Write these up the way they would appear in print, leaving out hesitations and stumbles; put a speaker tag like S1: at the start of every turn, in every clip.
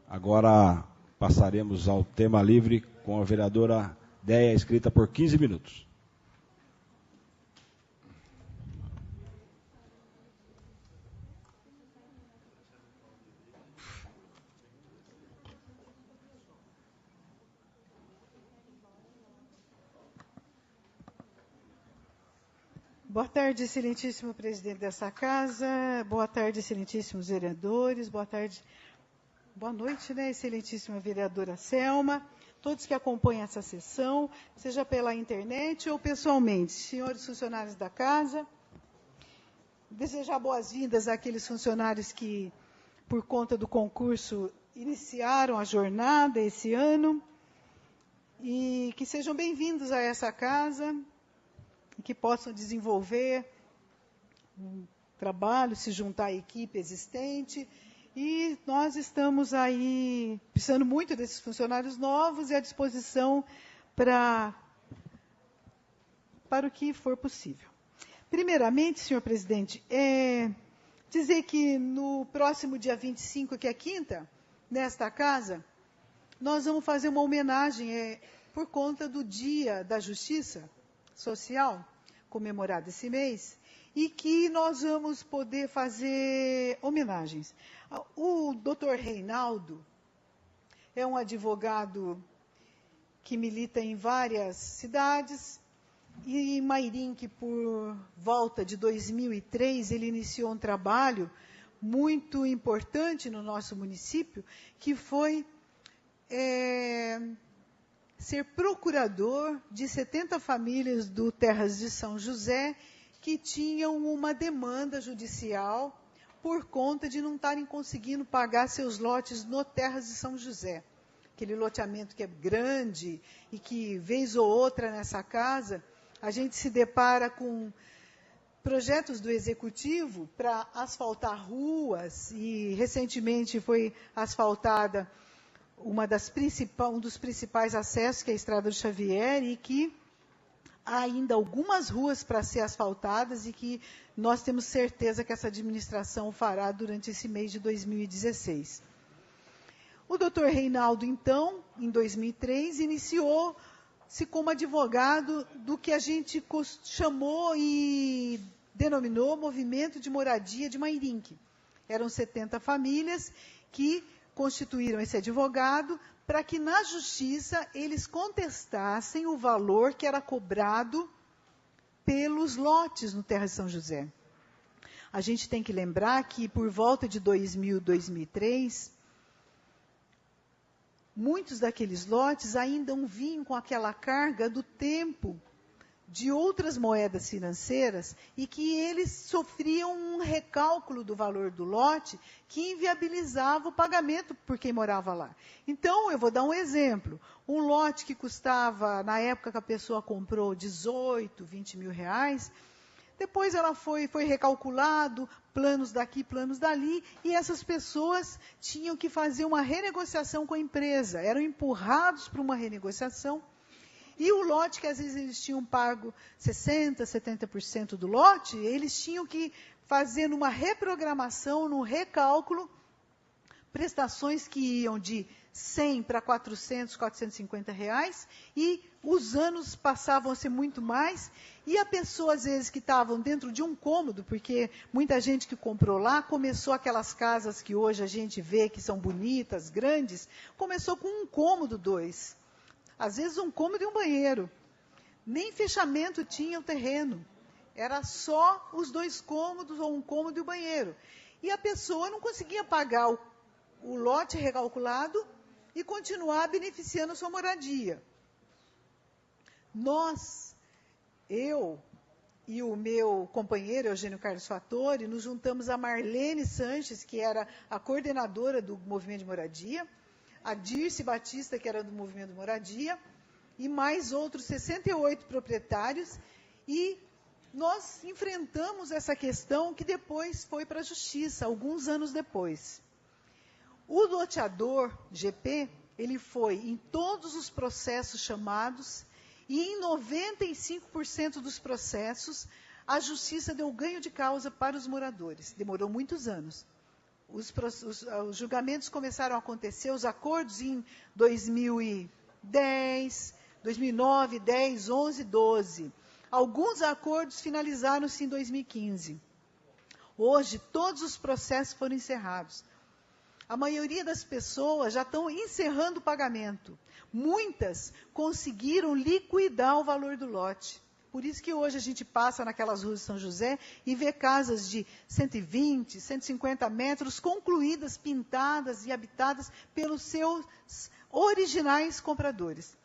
S1: Agora passaremos ao tema livre com a vereadora Déia, escrita por 15 minutos.
S2: Boa tarde, excelentíssimo presidente dessa casa. Boa tarde, excelentíssimos vereadores. Boa noite, né, excelentíssima vereadora Selma. Todos que acompanham essa sessão, seja pela internet ou pessoalmente. Senhores funcionários da casa, desejar boas-vindas àqueles funcionários que, por conta do concurso, iniciaram a jornada esse ano. E que sejam bem-vindos a essa casa, e que possam desenvolver um trabalho, se juntar à equipe existente. E nós estamos aí precisando muito desses funcionários novos e à disposição para o que for possível. Primeiramente, senhor presidente, dizer que no próximo dia 25, que é quinta, nesta casa, nós vamos fazer uma homenagem por conta do Dia da Justiça Social, comemorado esse mês, e que nós vamos poder fazer homenagens. O doutor Reinaldo é um advogado que milita em várias cidades, e em Mairim, que por volta de 2003, ele iniciou um trabalho muito importante no nosso município, que foi ser procurador de 70 famílias do Terras de São José que tinham uma demanda judicial por conta de não estarem conseguindo pagar seus lotes no Terras de São José. Aquele loteamento que é grande e que, vez ou outra nessa casa, a gente se depara com projetos do Executivo para asfaltar ruas, e recentemente foi asfaltada um dos principais acessos, que é a Estrada do Xavier, e que há ainda algumas ruas para ser asfaltadas e que nós temos certeza que essa administração fará durante esse mês de 2016. O doutor Reinaldo, então, em 2003, iniciou-se como advogado do que a gente chamou e denominou Movimento de Moradia de Mairim. Eram 70 famílias que constituíram esse advogado para que, na justiça, eles contestassem o valor que era cobrado pelos lotes no Terra de São José. A gente tem que lembrar que, por volta de 2000, 2003, muitos daqueles lotes ainda vinham com aquela carga do tempo de outras moedas financeiras e que eles sofriam um recálculo do valor do lote que inviabilizava o pagamento por quem morava lá. Então, eu vou dar um exemplo. Um lote que custava, na época que a pessoa comprou, 18, 20 mil reais, depois ela foi recalculado, planos daqui, planos dali, e essas pessoas tinham que fazer uma renegociação com a empresa, eram empurrados para uma renegociação. E o lote, que às vezes eles tinham pago 60%, 70% do lote, eles tinham que fazer uma reprogramação, num recálculo, prestações que iam de 100 para 400, 450 reais, e os anos passavam a ser muito mais, e a pessoa, às vezes, que estavam dentro de um cômodo, porque muita gente que comprou lá, começou aquelas casas que hoje a gente vê que são bonitas, grandes, começou com um cômodo, 2. Às vezes um cômodo e um banheiro. Nem fechamento tinha o terreno. Era só os 2 cômodos, ou um cômodo e o banheiro. E a pessoa não conseguia pagar o lote recalculado e continuar beneficiando a sua moradia. Eu e o meu companheiro, Eugênio Carlos Fattori, nos juntamos a Marlene Sanches, que era a coordenadora do Movimento de Moradia, a Dirce Batista, que era do Movimento de Moradia, e mais outros 68 proprietários, e nós enfrentamos essa questão que depois foi para a Justiça, alguns anos depois. O loteador, GP, ele foi em todos os processos chamados, e em 95% dos processos, a Justiça deu ganho de causa para os moradores. Demorou muitos anos. os julgamentos começaram a acontecer, os acordos em 2010, 2009, 10, 11, 12. Alguns acordos finalizaram-se em 2015. Hoje, todos os processos foram encerrados. A maioria das pessoas já estão encerrando o pagamento. Muitas conseguiram liquidar o valor do lote. Por isso que hoje a gente passa naquelas ruas de São José e vê casas de 120, 150 metros concluídas, pintadas e habitadas pelos seus originais compradores.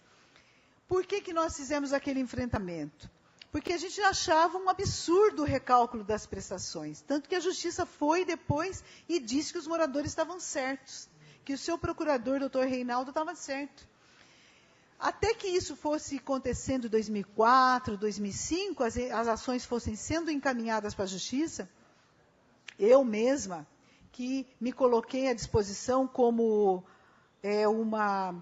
S2: Por que nós fizemos aquele enfrentamento? Porque a gente achava um absurdo o recálculo das prestações. Tanto que a Justiça foi depois e disse que os moradores estavam certos. Que o seu procurador, doutor Reinaldo, estava certo. Até que isso fosse acontecendo em 2004, 2005, as ações fossem sendo encaminhadas para a Justiça, eu mesma, que me coloquei à disposição como uma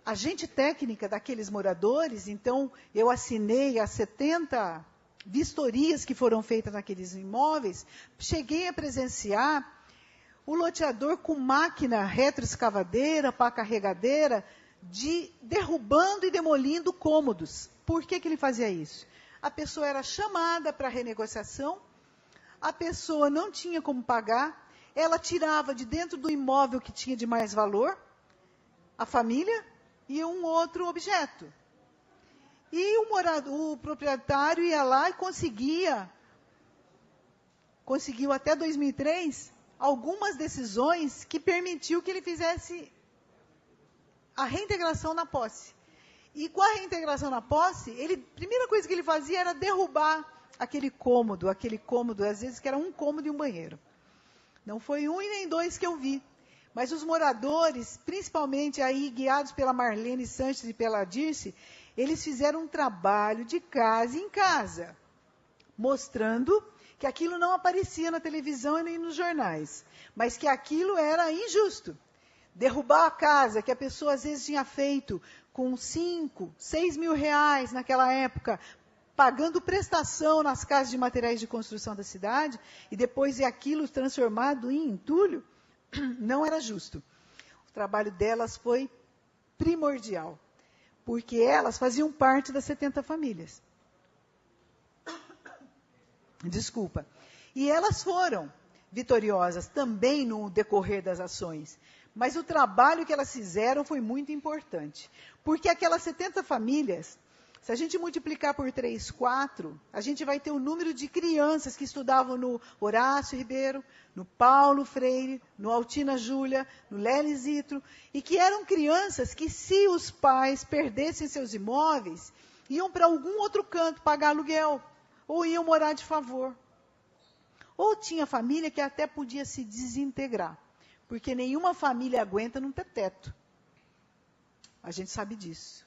S2: agente técnica daqueles moradores, então eu assinei as 70 vistorias que foram feitas naqueles imóveis, cheguei a presenciar o loteador com máquina retroescavadeira, pá carregadeira, derrubando e demolindo cômodos. Por que ele fazia isso? A pessoa era chamada para renegociação, a pessoa não tinha como pagar, ela tirava de dentro do imóvel que tinha de mais valor, a família, e um outro objeto. E o proprietário ia lá e conseguiu até 2003, algumas decisões que permitiu que ele fizesse a reintegração na posse. E com a reintegração na posse, a primeira coisa que ele fazia era derrubar aquele cômodo, às vezes que era um cômodo e um banheiro. Não foi um e nem dois que eu vi. Mas os moradores, principalmente aí guiados pela Marlene Sanches e pela Dirce, eles fizeram um trabalho de casa em casa, mostrando que aquilo não aparecia na televisão e nem nos jornais, mas que aquilo era injusto. Derrubar a casa que a pessoa às vezes tinha feito com 5, 6 mil reais naquela época, pagando prestação nas casas de materiais de construção da cidade, e depois aquilo transformado em entulho, não era justo. O trabalho delas foi primordial, porque elas faziam parte das 70 famílias. Desculpa. E elas foram vitoriosas também no decorrer das ações. Mas o trabalho que elas fizeram foi muito importante. Porque aquelas 70 famílias, se a gente multiplicar por 3, 4, a gente vai ter o número de crianças que estudavam no Horácio Ribeiro, no Paulo Freire, no Altina Júlia, no Lelis Itro, e que eram crianças que, se os pais perdessem seus imóveis, iam para algum outro canto pagar aluguel, ou iam morar de favor. Ou tinha família que até podia se desintegrar, porque nenhuma família aguenta não ter teto. A gente sabe disso.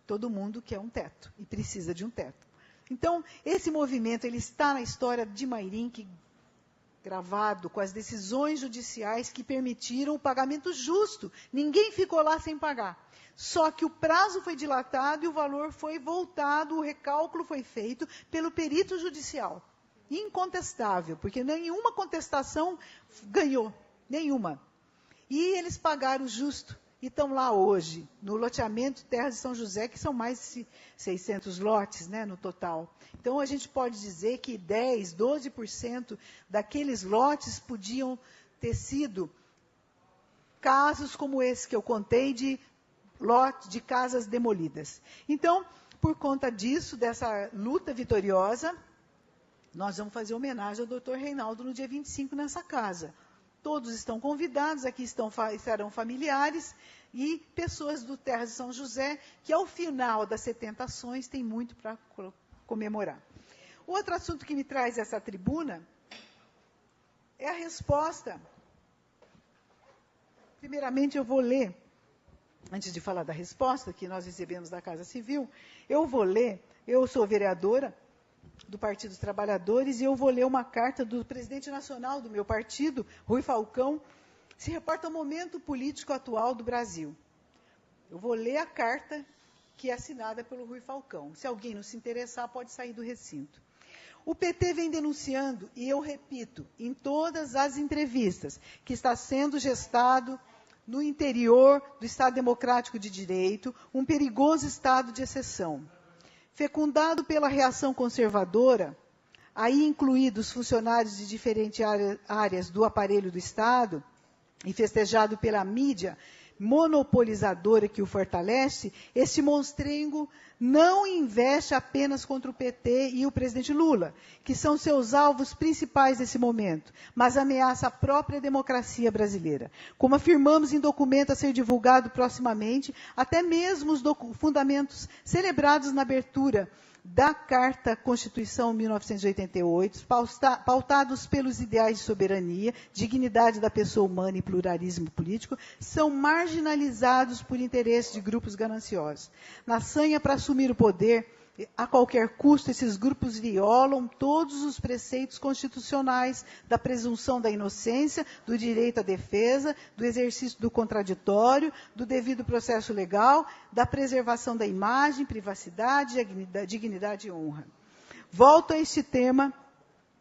S2: Todo mundo quer um teto e precisa de um teto. Então, esse movimento ele está na história de Mairim, gravado com as decisões judiciais que permitiram o pagamento justo. Ninguém ficou lá sem pagar. Só que o prazo foi dilatado e o valor foi voltado, o recálculo foi feito pelo perito judicial. Incontestável, porque nenhuma contestação ganhou, nenhuma. E eles pagaram justo. E estão lá hoje, no loteamento Terras de São José, que são mais de 600 lotes, né, no total. Então, a gente pode dizer que 10%, 12% daqueles lotes podiam ter sido casos como esse que eu contei, de casas demolidas. Então, por conta disso, dessa luta vitoriosa, nós vamos fazer homenagem ao doutor Reinaldo no dia 25 nessa casa. Todos estão convidados, aqui estarão familiares e pessoas do Terras de São José, que ao final das 70 ações tem muito para comemorar. Outro assunto que me traz essa tribuna é a resposta. Primeiramente, eu vou ler, antes de falar da resposta que nós recebemos da Casa Civil, eu vou ler, eu sou vereadora do Partido dos Trabalhadores, e eu vou ler uma carta do presidente nacional do meu partido, Rui Falcão, se reporta ao momento político atual do Brasil. Eu vou ler a carta que é assinada pelo Rui Falcão. Se alguém não se interessar, pode sair do recinto. O PT vem denunciando, e eu repito, em todas as entrevistas, que está sendo gestado no interior do Estado Democrático de Direito um perigoso estado de exceção. Fecundado pela reação conservadora, aí incluídos funcionários de diferentes áreas do aparelho do Estado, e festejado pela mídia monopolizadora que o fortalece, este monstrengo não investe apenas contra o PT e o presidente Lula, que são seus alvos principais nesse momento, mas ameaça a própria democracia brasileira. Como afirmamos em documento a ser divulgado proximamente, até mesmo os fundamentos celebrados na abertura da Carta Constituição 1988, pautados pelos ideais de soberania, dignidade da pessoa humana e pluralismo político, são marginalizados por interesses de grupos gananciosos. Na sanha para assumir o poder, a qualquer custo, esses grupos violam todos os preceitos constitucionais da presunção da inocência, do direito à defesa, do exercício do contraditório, do devido processo legal, da preservação da imagem, privacidade, dignidade e honra. Volto a este tema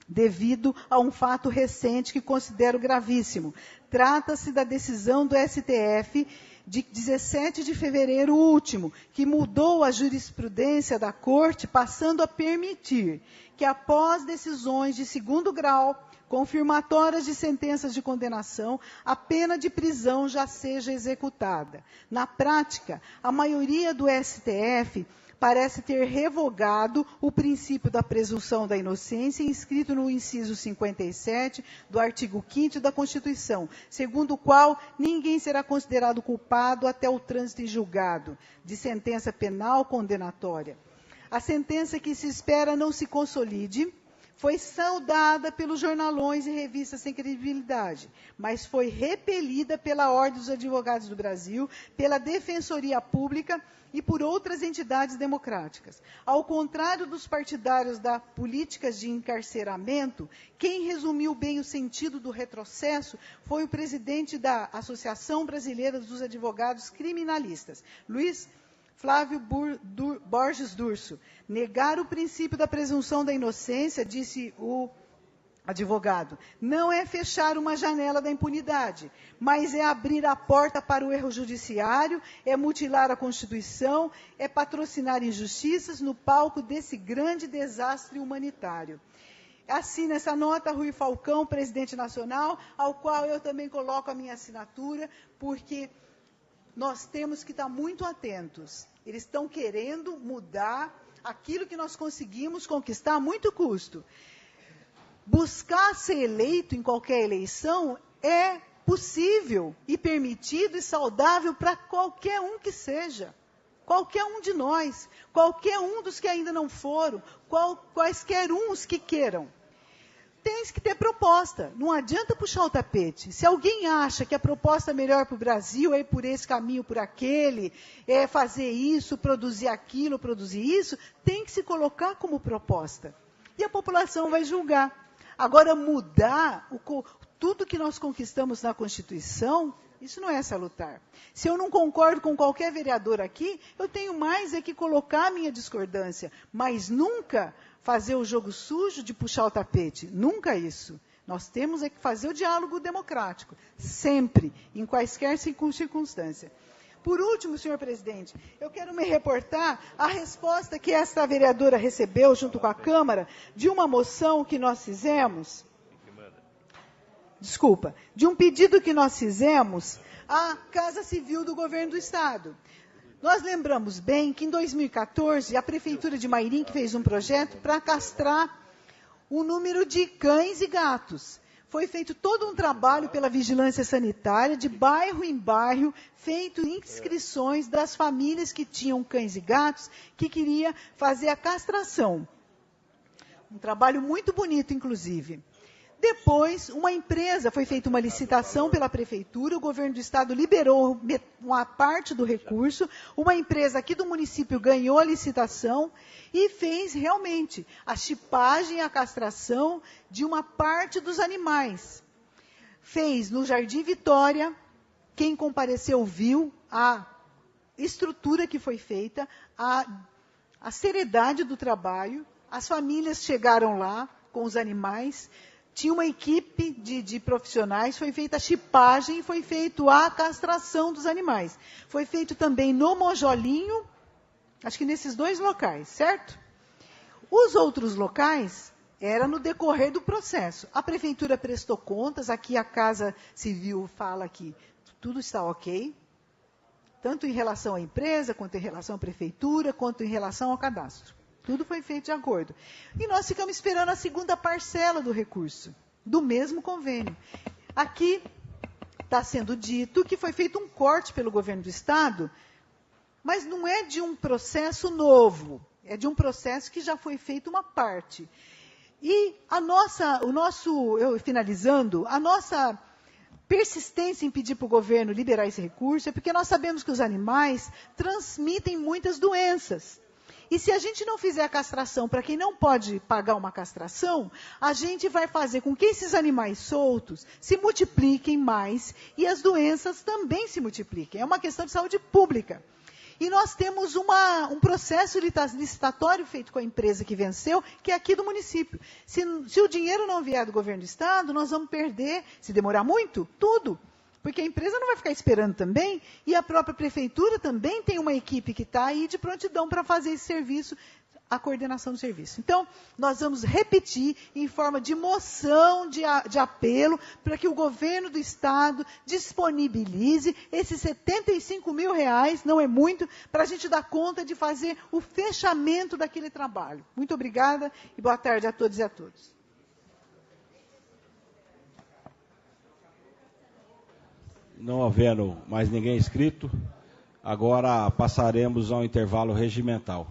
S2: devido a um fato recente que considero gravíssimo. Trata-se da decisão do STF de 17 de fevereiro último, que mudou a jurisprudência da Corte, passando a permitir que, após decisões de segundo grau, confirmatórias de sentenças de condenação, a pena de prisão já seja executada. Na prática, a maioria do STF parece ter revogado o princípio da presunção da inocência inscrito no inciso 57 do artigo 5º da Constituição, segundo o qual ninguém será considerado culpado até o trânsito em julgado de sentença penal condenatória. A sentença que se espera não se consolide foi saudada pelos jornalões e revistas sem credibilidade, mas foi repelida pela Ordem dos Advogados do Brasil, pela Defensoria Pública e por outras entidades democráticas. Ao contrário dos partidários da políticas de encarceramento, quem resumiu bem o sentido do retrocesso foi o presidente da Associação Brasileira dos Advogados Criminalistas, Luiz Flávio Borges Durso. Negar o princípio da presunção da inocência, disse o advogado, não é fechar uma janela da impunidade, mas é abrir a porta para o erro judiciário, é mutilar a Constituição, é patrocinar injustiças no palco desse grande desastre humanitário. Assina essa nota Rui Falcão, presidente nacional, ao qual eu também coloco a minha assinatura, porque nós temos que estar muito atentos. Eles estão querendo mudar aquilo que nós conseguimos conquistar a muito custo. Buscar ser eleito em qualquer eleição é possível e permitido e saudável para qualquer um que seja. Qualquer um de nós, qualquer um dos que ainda não foram, quaisquer uns que queiram. Tem que ter proposta, não adianta puxar o tapete. Se alguém acha que a proposta melhor para o Brasil é ir por esse caminho, por aquele, é fazer isso, produzir aquilo, produzir isso, tem que se colocar como proposta. E a população vai julgar. Agora, mudar tudo que nós conquistamos na Constituição, isso não é salutar. Se eu não concordo com qualquer vereador aqui, eu tenho mais é que colocar a minha discordância, mas nunca fazer o jogo sujo de puxar o tapete. Nunca isso. Nós temos é que fazer o diálogo democrático, sempre, em quaisquer circunstâncias. Por último, senhor presidente, eu quero me reportar à resposta que esta vereadora recebeu, junto com a Câmara, de uma moção que nós fizemos, de um pedido que nós fizemos à Casa Civil do Governo do Estado. Nós lembramos bem que em 2014, a Prefeitura de Mairim fez um projeto para castrar o número de cães e gatos. Foi feito todo um trabalho pela vigilância sanitária, de bairro em bairro, feito inscrições das famílias que tinham cães e gatos, que queria fazer a castração. Um trabalho muito bonito, inclusive. Depois, foi feita uma licitação pela Prefeitura, o Governo do Estado liberou uma parte do recurso, uma empresa aqui do município ganhou a licitação e fez realmente a chipagem e a castração de uma parte dos animais. Fez no Jardim Vitória, quem compareceu viu a estrutura que foi feita, a seriedade do trabalho, As famílias chegaram lá com os animais, tinha uma equipe de profissionais, foi feita a chipagem e foi feita a castração dos animais. Foi feito também no Monjolinho, acho que nesses 2 locais, certo? Os outros locais era no decorrer do processo. A prefeitura prestou contas, aqui a Casa Civil fala que tudo está ok, tanto em relação à empresa, quanto em relação à prefeitura, quanto em relação ao cadastro. Tudo foi feito de acordo. E nós ficamos esperando a segunda parcela do recurso, do mesmo convênio. Aqui está sendo dito que foi feito um corte pelo governo do Estado, mas não é de um processo novo, é de um processo que já foi feito uma parte. E finalizando, a nossa persistência em pedir para o governo liberar esse recurso é porque nós sabemos que os animais transmitem muitas doenças. E se a gente não fizer a castração para quem não pode pagar uma castração, a gente vai fazer com que esses animais soltos se multipliquem mais e as doenças também se multipliquem. É uma questão de saúde pública. E nós temos um processo licitatório feito com a empresa que venceu, que é aqui do município. Se o dinheiro não vier do governo do Estado, nós vamos perder, se demorar muito, tudo. Porque a empresa não vai ficar esperando também, e a própria prefeitura também tem uma equipe que está aí de prontidão para fazer esse serviço, a coordenação do serviço. Então, nós vamos repetir em forma de moção de apelo para que o governo do Estado disponibilize esses R$75 mil, não é muito, para a gente dar conta de fazer o fechamento daquele trabalho. Muito obrigada e boa tarde a todos e a todas.
S1: Não havendo mais ninguém inscrito, agora passaremos ao intervalo regimental.